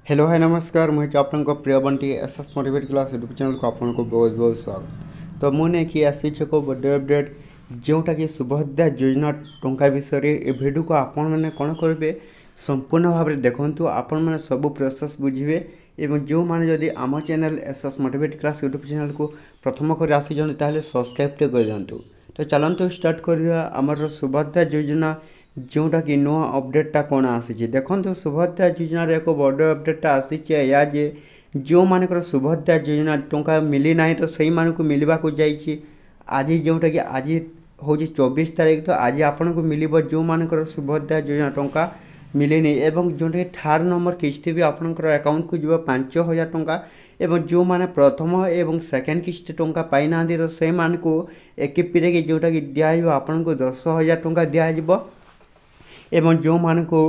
Hello hi नमस्कार मुझे आपको प्रिय Bunty SS motivate class YouTube channel को आपको बहुत बहुत स्वागत। तो मुझे कि आसी को बड़े अपडेट जोटा कि सुभद्रा योजना टंका विषय ये भिडियो को आपण मैंने कौन करेंगे संपूर्ण भाव में देखूँ आपण मैंने सब प्रोसेस बुझे और जो मैंने जदि आम channel SS motivate class YouTube channel को प्रथम कर आसी सब्सक्राइब कर दिंतु। तो चलते स्टार्ट करवा आमर सुभद्रा योजना जोटा कि नुआ अपडेटा कौन आसी देखो सुभद्रा योजनार एक बड़ अपडेटा आसी जे जो मानकर सुभद्रा योजना टंका मिली ना तो सही मानक मिलवा जाइए आज जोटा कि आज हूँ 24 तारीख। तो आज आपन को मिल जो मानकर सुभद्रा योजना टंका मिलनी एवं जोटा कि थर्ड नंबर किस्ती भी आपंकर अकाउंट को जीव 5,000 टंका एवं जो माने प्रथम एवं सेकेंड किस्ती टंका पाई ना तो से मानक एक पीढ़ी जोटा कि दिज्व आपन को 10,000 टंका दिज्व एवं जो मान को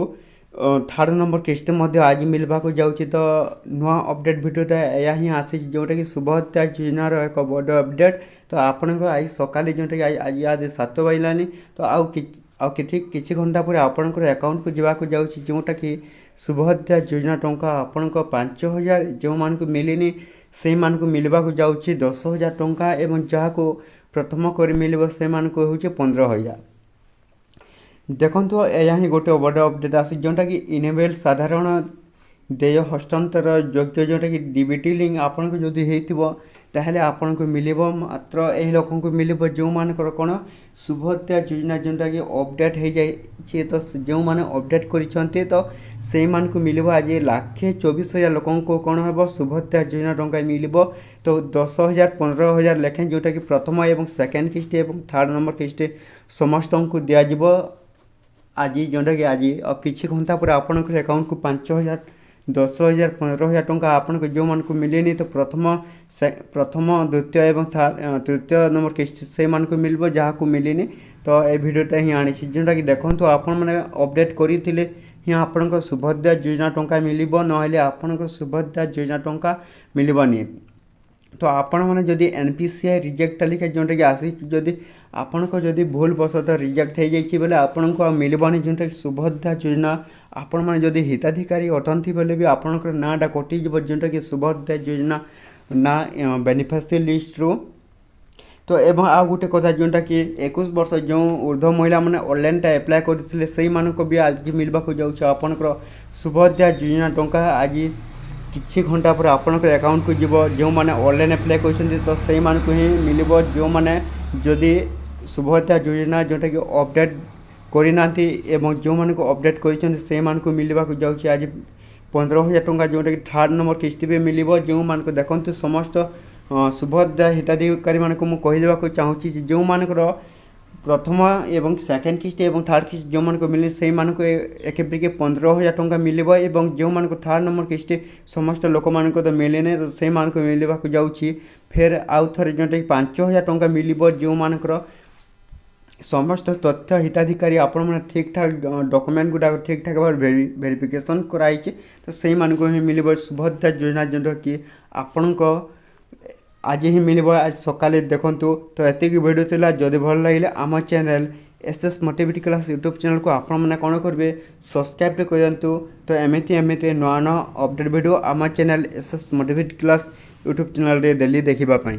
थर्ड नंबर किस्ती आज मिलवा जाऊँगी। तो नुआ अपडेट भिडियोटा यह ही आसी जोटा कि सुभद्रा योजनार एक बड़ अपडेट। तो आपण को आज सकाले जोटा कि आज 7 बजलानी तो आउ किसी घंटा पर आपंकर अकाउंट को जावाक जाऊँगी जोटा कि सुभद्रा योजना टंका आपण 5,000 जो मान को मिलनी से मान को मिलवा जाऊँगी 10,000 टंका एवं जहाँ को प्रथम कर मिल से मान को हूँ 15,000। देखो यह ही गोटे बड़ अपडेट आसी जोटा कि इनेबल साधारण देय हस्तांतर योग्य जोटा कि डीबीटी लिंक आपन को जदि हेतिबो ताहले आपन को मिलिबो मात्र एही लोकन को मिलिबो जो मानकर कोन सुभद्रा योजना जोटा कि अपडेट हो जाए। तो जो माने अपडेट करिसंते तो से मान को मिलिबो आज 1,24,000 लोकन को कोन हेबो सुभद्रा योजना टंका मिलिबो। तो 10,000 15,000 लेखें जोटा कि प्रथम एवं सेकेंड किस्ती एवं थर्ड नंबर किस्ती समस्त को दिज्व आज जोटा कि आज किसी घंटा पर आपण अकाउंट को 5,000 10,000 15,000 टंका आपन को जो मान को मिलेनी तो प्रथम द्वितीय एवं तृतीय नंबर किस्ती से मान को मिल जहाँ को मिलनी। तो ये भिडियोटा ही आनी जोटा कि देखो आपण मैंने अपडेट करते ही आपण सुभद्रा योजना टंका मिल ना आपण सुभद्रा योजना टंका मिलनी। तो आपण मैंने जदि एनपीसीआई रिजेक्ट तालिका जोटा कि आसी जदि आपण को जदि भूल बसतः रिजेक्ट हो जाइए बोले आपण को मिलवानी जोटा कि सुभद्रा योजना आपण मैंने जदि हिताधिकारी अटंती बोले भी आपणकर नाटा कटिज जोटा कि सुभद्रा योजना ना बेनिफिशियरी लिस्ट रू। तो एवं आ गोटे कथा जोटा कि 21 वर्ष जो ऊर्ध्व महिला मैंने ऑनलाइन अप्लाई करते से भी आज मिलवा जाऊँ आपणकर सुभद्रा योजना टंका आज किसी घंटा पर आपंकर अकाउंट को जीव जो मैंने ऑनलाइन अप्लाई कर तो से ही मिल जो मैंने जदि सुभद्रा योजना जोटा कि अपडेट करना एवं जो मान को अपडेट कर मिलवा जाऊँगी आज 15,000 टंका जोटा कि थर्ड नंबर किस्ती भी मिल जो मान को देखते समस्त सुभद्रा हिताधिकारी मान को मुझे चाहूँगी जो मानकर प्रथम एवं सेकेंड किस्ती एवं थर्ड किस्ती जो मान को मिलने से एक 15,000 टंका मिल जो मान को थर्ड नंबर किस्ती समस्त लोक मान को तो मिलने तो से मान को मिलवा जाऊँगी फिर आउ थे जोटा कि 5,000 टंका मिल जो मानकर समस्त तथ्य हिताधिकारी आपण मैंने ठीक ठाक डॉक्यूमेंट गुड़ाक ठीक ठाक भाव वेरिफिकेशन कराई तो से मान को ही मिल सुभद्रा योजना जोटा कि आपण आज ही मिल आज सकाले देखूँ। तो ये वीडियो थी जदि भल लगे आम channel SS motivate class YouTube channel को आपण मैंने कौन करेंगे सब्सक्राइब कर दिंतु। तो एमती नुआ नुआ अपडेट वीडियो आम channel SS motivate class YouTube channel daily देखापी।